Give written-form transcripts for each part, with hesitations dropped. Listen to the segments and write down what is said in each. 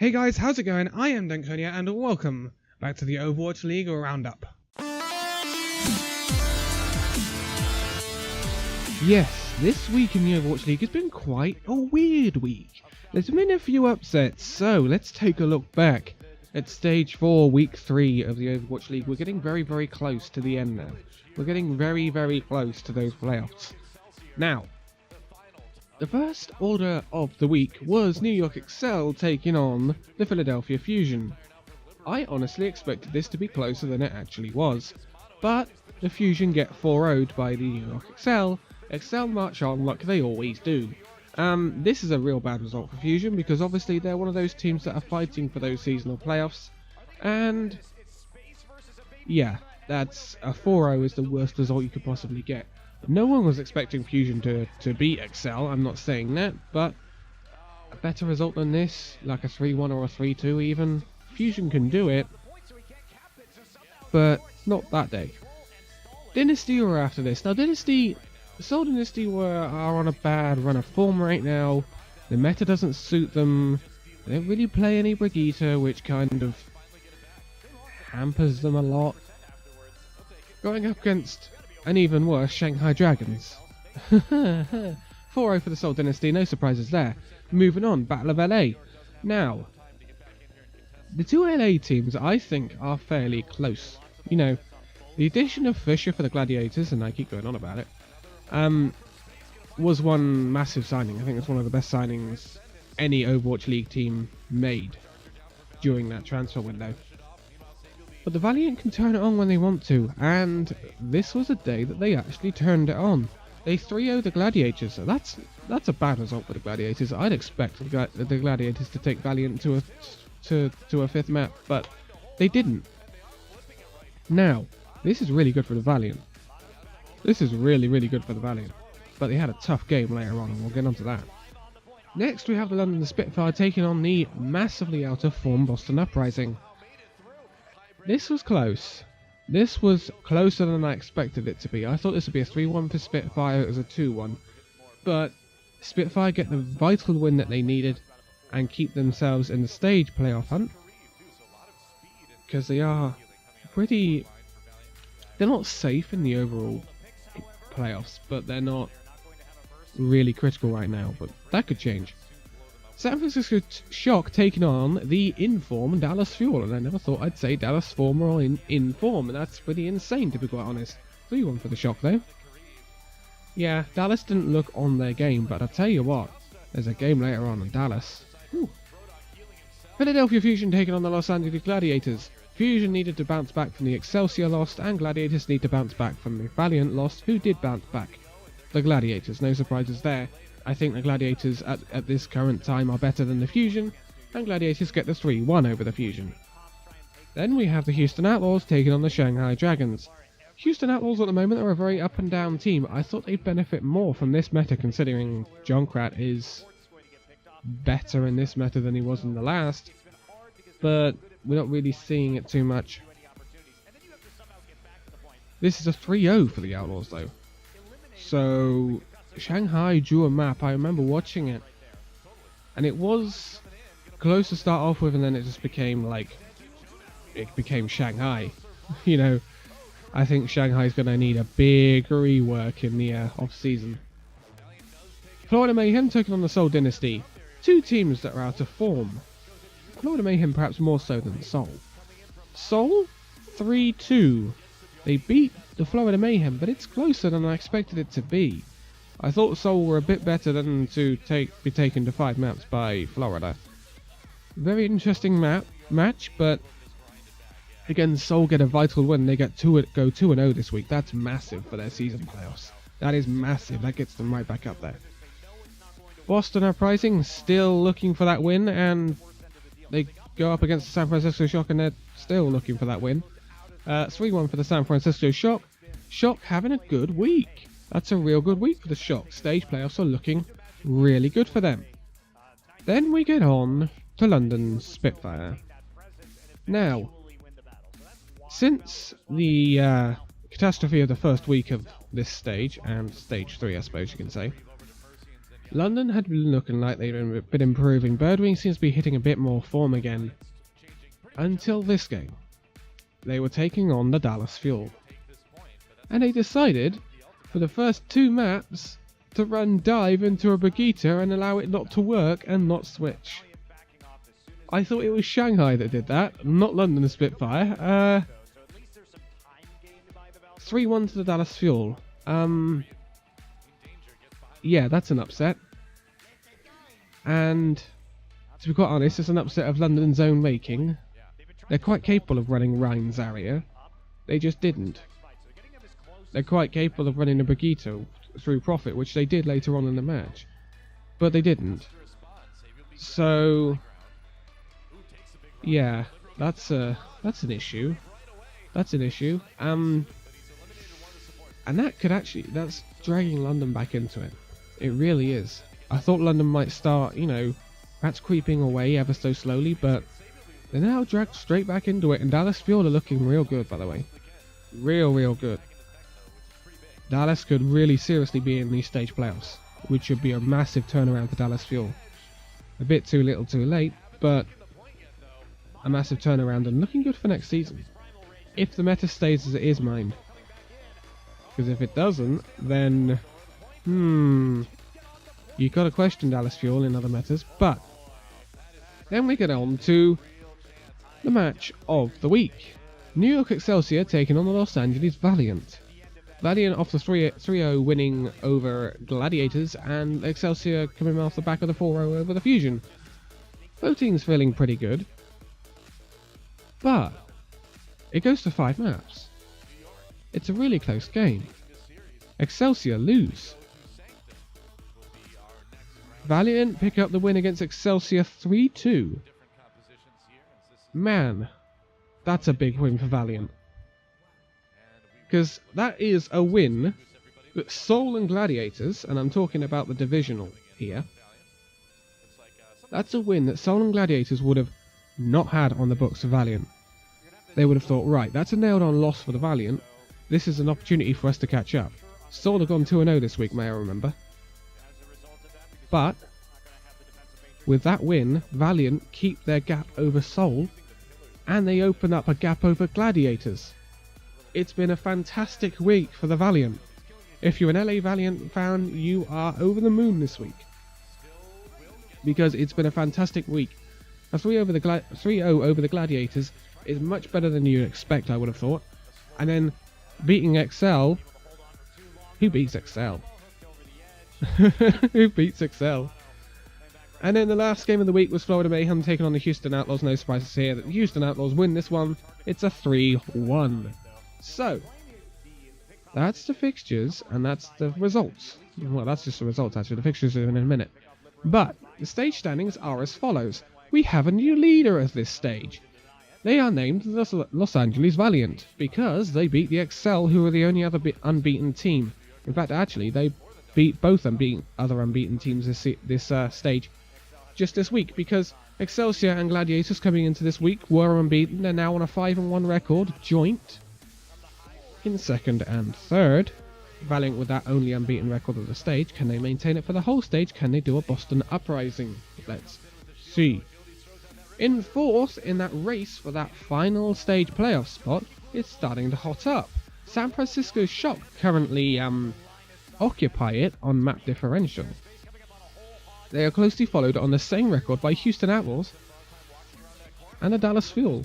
Hey guys, how's it going? I am Danconia and welcome back to the Overwatch League Roundup. Yes, this week in the Overwatch League has been quite a weird week. There's been a few upsets, so let's take a look back at Stage 4, Week 3 of the Overwatch League. We're getting very close to the end now. We're getting very close to those playoffs. Now, the first order of the week was New York Excel taking on the Philadelphia Fusion. I honestly expected this to be closer than it actually was, but the Fusion get 4-0'd by the New York Excel. Excel march on like they always do. This is a real bad result for Fusion because obviously they're one of those teams that are fighting for those seasonal playoffs, and yeah, that's a 4-0 is the worst result you could possibly get. No one was expecting Fusion to beat Excel, I'm not saying that, but a better result than this, like a 3-1 or a 3-2 even, Fusion can do it, but not that day. Dynasty were after this. Now Seoul Dynasty are on a bad run of form right now. The meta doesn't suit them. They don't really play any Brigitte, which kind of hampers them a lot. Going up against an even worse Shanghai Dragons. 4-0 for the Seoul Dynasty, no surprises there. Moving on, Battle of LA. Now, the two LA teams I think are fairly close. You know, the addition of Fisher for the Gladiators, and I keep going on about it, was one massive signing. I think it's one of the best signings any Overwatch League team made during that transfer window. But the Valiant can turn it on when they want to, and this was a day that they actually turned it on. They 3-0'd the Gladiators, so that's a bad result for the Gladiators. I'd expect the Gladiators to take Valiant to a fifth map, but they didn't. Now, this is really good for the Valiant. This is really good for the Valiant, but they had a tough game later on, and we'll get onto that. Next, we have the London Spitfire taking on the massively out of form Boston Uprising. This was close. This was closer than I expected it to be. I thought this would be a 3-1 for Spitfire. It was a 2-1. But Spitfire get the vital win that they needed and keep themselves in the stage playoff hunt. Because they are pretty... They're not safe in the overall playoffs, but they're not really critical right now. But that could change. San Francisco Shock taking on the in-form Dallas Fuel, and I never thought I'd say Dallas Form or in form, and that's pretty insane to be quite honest. 3-1 for the Shock though. Yeah, Dallas didn't look on their game, but I'll tell you what, there's a game later on in Dallas. Whew. Philadelphia Fusion taking on the Los Angeles Gladiators. Fusion needed to bounce back from the Excelsior loss, and Gladiators need to bounce back from the Valiant loss, who did bounce back. The Gladiators, no surprises there. I think the Gladiators at this current time are better than the Fusion, and Gladiators get the 3-1 over the Fusion. Then we have the Houston Outlaws taking on the Shanghai Dragons. Houston Outlaws at the moment are a very up and down team. I thought they'd benefit more from this meta considering Junkrat is better in this meta than he was in the last, but we're not really seeing it too much. This is a 3-0 for the Outlaws though. So Shanghai drew a map. I remember watching it, and it was close to start off with, and then it just became like Shanghai. You know, I think Shanghai's going to need a big rework in the off season. Florida Mayhem taking on the Seoul Dynasty. Two teams that are out of form. Florida Mayhem perhaps more so than Seoul. Seoul 3-2. They beat the Florida Mayhem, but it's closer than I expected it to be. I thought Seoul were a bit better than to be taken to 5 maps by Florida. Very interesting match, but again, Seoul get a vital win. They go 2-0 this week. That's massive for their season playoffs. That is massive. That gets them right back up there. Boston Uprising still looking for that win, and they go up against the San Francisco Shock, and they're still looking for that win. 3-1 for the San Francisco Shock. Shock having a good week. That's a real good week for the Shock. Stage playoffs are looking really good for them. Then we get on to London Spitfire. Now, since the catastrophe of the first week of this stage, and stage 3 I suppose you can say, London had been looking like they'd been improving. Birdwing seems to be hitting a bit more form again. Until this game. They were taking on the Dallas Fuel. And they decided, for the first 2 maps, to run dive into a Brigitte and allow it not to work and not switch. I thought it was Shanghai that did that, not London Spitfire. 3-1 to the Dallas Fuel. Yeah, that's an upset. And to be quite honest, it's an upset of London's own making. They're quite capable of running Rhine Zarya. They just didn't. They're quite capable of running a Brigitte through Profit, which they did later on in the match. But they didn't. So yeah, that's an issue. That's an issue. And that's dragging London back into it. It really is. I thought London might start, perhaps creeping away ever so slowly, but they're now dragged straight back into it, and Dallas Fuel are looking real good, by the way. Real good. Dallas could really seriously be in these stage playoffs, which would be a massive turnaround for Dallas Fuel. A bit too little too late, but a massive turnaround and looking good for next season. If the meta stays as it is, mind. Because if it doesn't, then you got to question Dallas Fuel in other metas. But then we get on to the match of the week. New York Excelsior taking on the Los Angeles Valiant. Valiant off the 3-0 winning over Gladiators, and Excelsior coming off the back of the 4-0 over the Fusion. Voting's feeling pretty good. But it goes to 5 maps. It's a really close game. Excelsior lose. Valiant pick up the win against Excelsior 3-2. Man, that's a big win for Valiant. Because that is a win that Seoul and Gladiators, and I'm talking about the divisional here, that's a win that Seoul and Gladiators would have not had on the books of Valiant. They would have thought, right, that's a nailed-on loss for the Valiant. This is an opportunity for us to catch up. Seoul have gone 2-0 this week, may I remember. But with that win, Valiant keep their gap over Seoul, and they open up a gap over Gladiators. It's been a fantastic week for the Valiant. If you're an LA Valiant fan, you are over the moon this week. Because it's been a fantastic week. A 3-0 over the Gladiators is much better than you'd expect, I would have thought. And then beating XL. Who beats XL? Who beats XL? And then the last game of the week was Florida Mayhem taking on the Houston Outlaws. No surprises here that the Houston Outlaws win this one. It's a 3-1. So, that's the fixtures, and that's the results. Well, that's just the results, actually. The fixtures are in a minute. But the stage standings are as follows. We have a new leader at this stage. They are named the Los Angeles Valiant, because they beat the XL, who are the only other unbeaten team. In fact, actually, they beat both other unbeaten teams this stage just this week, because Excelsior and Gladiators coming into this week were unbeaten. They're now on a 5-1 record, joint in second and third. Valiant with that only unbeaten record of the stage. Can they maintain it for the whole stage? Can they do a Boston Uprising? Let's see. In fourth, in that race for that final stage playoff spot, it's starting to hot up. San Francisco Shock currently occupy it on map differential. They are closely followed on the same record by Houston Outlaws and the Dallas Fuel.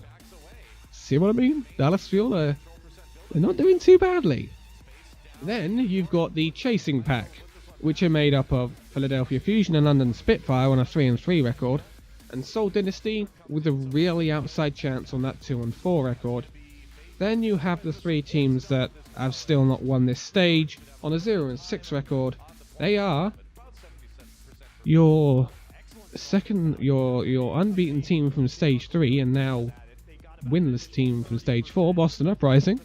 See what I mean? Dallas Fuel they're not doing too badly. Then you've got the Chasing Pack, which are made up of Philadelphia Fusion and London Spitfire on a 3-3 record, and Seoul Dynasty with a really outside chance on that 2-4 record. Then you have the 3 teams that have still not won this stage on a 0-6 record. They are your unbeaten team from stage 3 and now winless team from stage 4, Boston Uprising.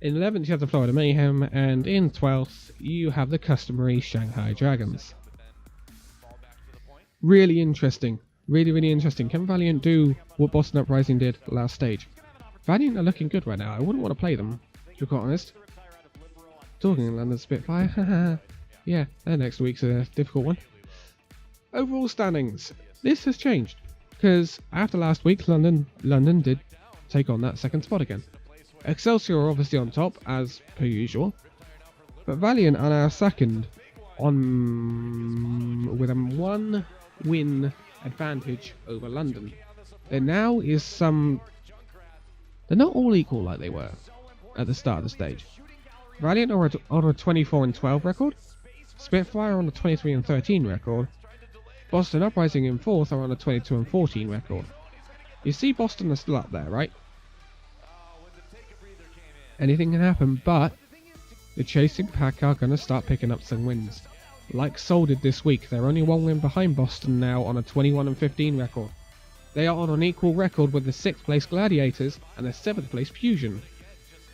In 11th you have the Florida Mayhem, and in 12th you have the customary Shanghai Dragons. Really interesting. Really interesting. Can Valiant do what Boston Uprising did last stage? Valiant are looking good right now. I wouldn't want to play them, to be quite honest. Talking in London Spitfire, Yeah, next week's a difficult one. Overall standings. This has changed because after last week, London did take on that second spot again. Excelsior are obviously on top as per usual, but Valiant are now second on with a 1 win advantage over London. There now is some. They're not all equal like they were at the start of the stage. Valiant are on a 24-12 record. Spitfire on a 23-13 record. Boston Uprising in 4th are on a 22-14 record. You see Boston are still up there, right? Anything can happen, but the chasing pack are going to start picking up some wins. Like Seoul did this week, they're only 1 win behind Boston now on a 21-15 record. They are on an equal record with the 6th place Gladiators and the 7th place Fusion.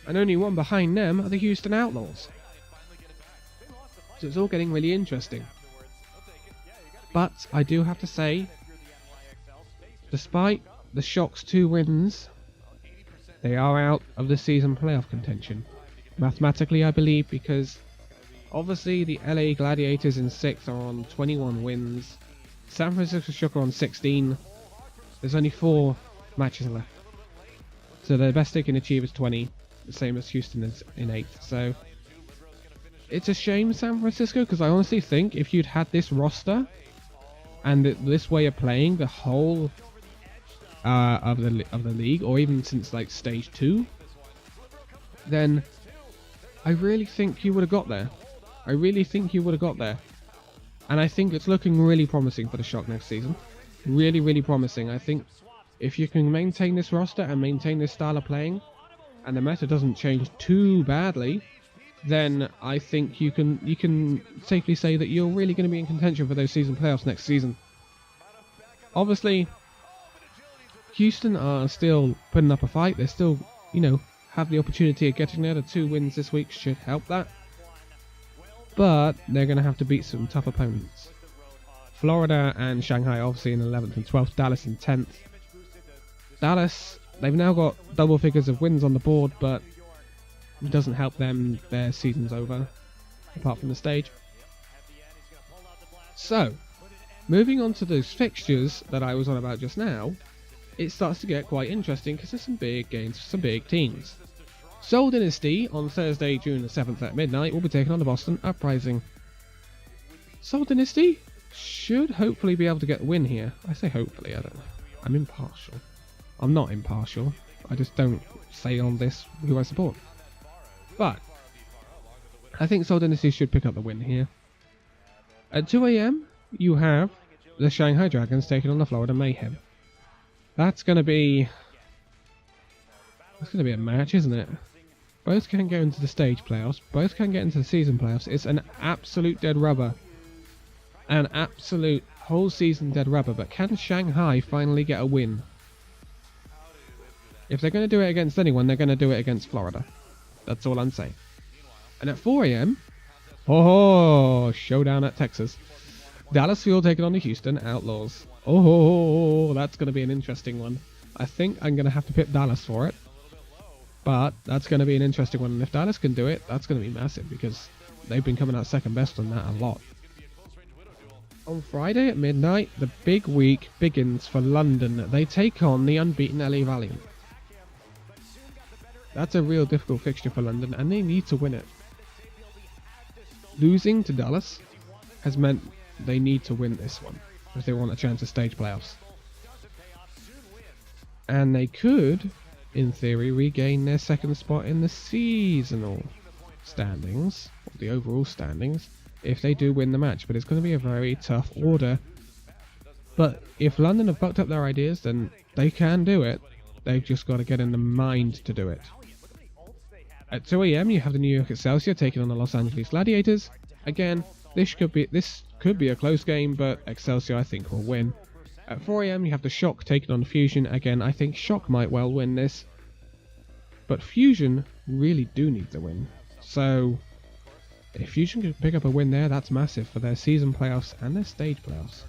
And only 1 behind them are the Houston Outlaws. So it's all getting really interesting. But I do have to say, despite the Shock's 2 wins, they are out of the season playoff contention. Mathematically, I believe, because obviously the LA Gladiators in 6th are on 21 wins. San Francisco Shock are on 16. There's only 4 matches left. So the best they can achieve is 20, the same as Houston is in 8th. So it's a shame, San Francisco, because I honestly think if you'd had this roster and this way of playing the whole of the league, or even since like stage 2, then I really think you would have got there. I really think you would have got there. And I think it's looking really promising for the Shock next season. Really, really promising. I think if you can maintain this roster and maintain this style of playing, and the meta doesn't change too badly, then I think you can safely say that you're really going to be in contention for those season playoffs next season. Obviously, Houston are still putting up a fight. They're still, have the opportunity of getting there. The 2 wins this week should help that. But they're going to have to beat some tough opponents. Florida and Shanghai obviously in 11th and 12th. Dallas in 10th. Dallas, they've now got double figures of wins on the board, but it doesn't help them. Their season's over, apart from the stage. So, moving on to those fixtures that I was on about just now, it starts to get quite interesting because there's some big games, some big teams. Seoul Dynasty on Thursday, June the 7th at midnight will be taking on the Boston Uprising. Seoul Dynasty should hopefully be able to get a win here. I say hopefully, I don't know. I'm impartial. I'm not impartial. I just don't say on this who I support. But I think Seoul Dynasty should pick up the win here. At 2 AM, you have the Shanghai Dragons taking on the Florida Mayhem. That's going to be a match, isn't it? Both can go into the stage playoffs. Both can get into the season playoffs. It's an absolute dead rubber. An absolute whole season dead rubber. But can Shanghai finally get a win? If they're going to do it against anyone, they're going to do it against Florida. That's all I'm saying. And at 4 AM, showdown at Texas. Dallas Fuel taking on the Houston Outlaws. That's going to be an interesting one. I think I'm going to have to pick Dallas for it. But that's going to be an interesting one. And if Dallas can do it, that's going to be massive because they've been coming out second best on that a lot. On Friday at midnight, the big week begins for London. They take on the unbeaten LA Valiant. That's a real difficult fixture for London, and they need to win it. Losing to Dallas has meant they need to win this one if they want a chance of stage playoffs. And they could, in theory, regain their second spot in the seasonal standings, or the overall standings, if they do win the match. But it's going to be a very tough order. But if London have bucked up their ideas, then they can do it. They've just got to get in the mind to do it. At 2 AM, you have the New York Excelsior taking on the Los Angeles Gladiators. Again, this could be a close game, but Excelsior I think will win. At 4 AM, you have the Shock taking on Fusion. Again, I think Shock might well win this, but Fusion really do need to win. So if Fusion can pick up a win there, that's massive for their season playoffs and their stage playoffs.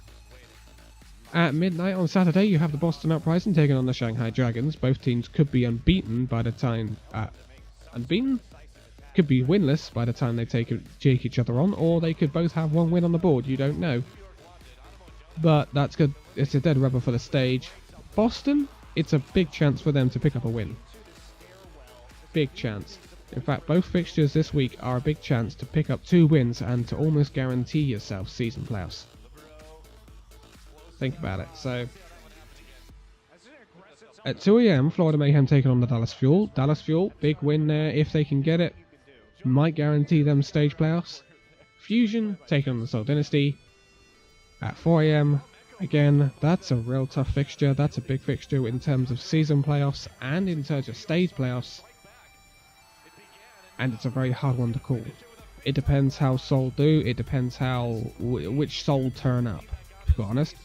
At midnight on Saturday, you have the Boston Uprising taking on the Shanghai Dragons. Both teams could be unbeaten by the time... unbeaten? could be winless by the time they take each other on, or they could both have one win on the board. You don't know. But that's good. It's a dead rubber for the stage. Boston, it's a big chance for them to pick up a win. Big chance. In fact, both fixtures this week are a big chance to pick up 2 wins and to almost guarantee yourself season playoffs. Think about it. So, at 2 AM, Florida Mayhem taking on the Dallas Fuel. Dallas Fuel, big win there if they can get it. Might guarantee them stage playoffs. Fusion taking on the Soul Dynasty. At 4 AM, again, that's a real tough fixture. That's a big fixture in terms of season playoffs and in terms of stage playoffs. And it's a very hard one to call. It depends how Soul do. It depends which Soul turn up, to be honest.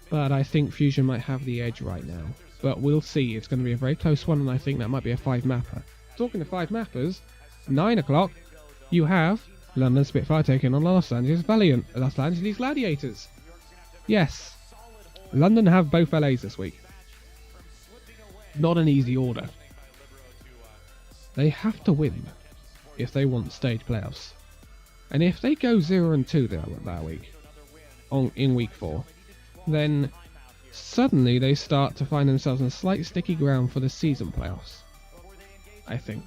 But I think Fusion might have the edge right now. But we'll see. It's going to be a very close one, and I think that might be a 5-mapper. Talking to 5-mappers, 9 o'clock, you have London Spitfire taking on Los Angeles Valiant, Los Angeles Gladiators. Yes, London have both LAs this week. Not an easy order. They have to win if they want stage playoffs. And if they go 0-2 that week, in week 4, then suddenly they start to find themselves on slight sticky ground for the season playoffs. I think.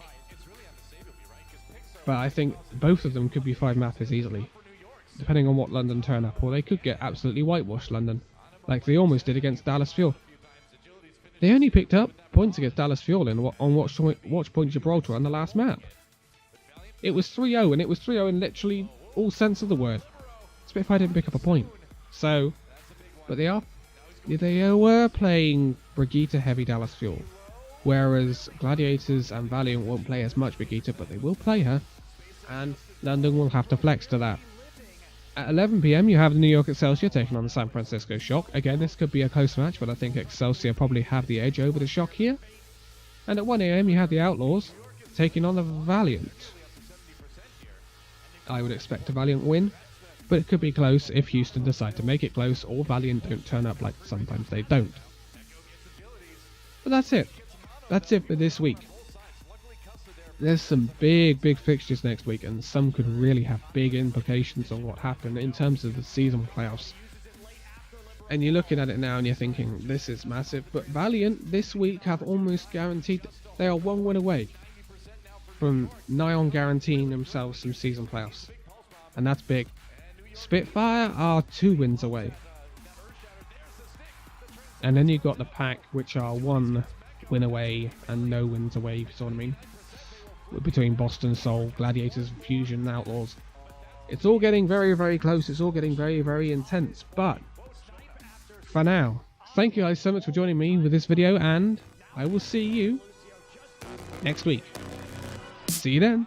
But I think both of them could be 5-mappers easily, depending on what London turn up, or they could get absolutely whitewashed London, like they almost did against Dallas Fuel. They only picked up points against Dallas Fuel on Watch Point Gibraltar on the last map. It was 3-0, and it was 3-0 in literally all sense of the word. Spitfire didn't pick up a point. So, but they were playing Brigitte heavy Dallas Fuel, whereas Gladiators and Valiant won't play as much Brigitte, but they will play her, and London will have to flex to that. At 11 PM, you have the New York Excelsior taking on the San Francisco Shock. Again, this could be a close match, but I think Excelsior probably have the edge over the Shock here. And at 1 AM, you have the Outlaws taking on the Valiant. I would expect a Valiant win, but it could be close if Houston decide to make it close, or Valiant don't turn up like sometimes they don't. But that's it. That's it for this week. There's some big fixtures next week, and some could really have big implications on what happened in terms of the season playoffs. And you're looking at it now and you're thinking, this is massive. But Valiant this week have almost guaranteed, they are 1 win away from nigh on guaranteeing themselves some season playoffs. And that's big. Spitfire are 2 wins away. And then you've got the pack, which are 1 win away and no wins away, if you see what I mean. Between Boston, Soul, Gladiators, Fusion, Outlaws. It's all getting very close. It's all getting very intense. But for now, thank you guys so much for joining me with this video, and I will see you next week. See you then.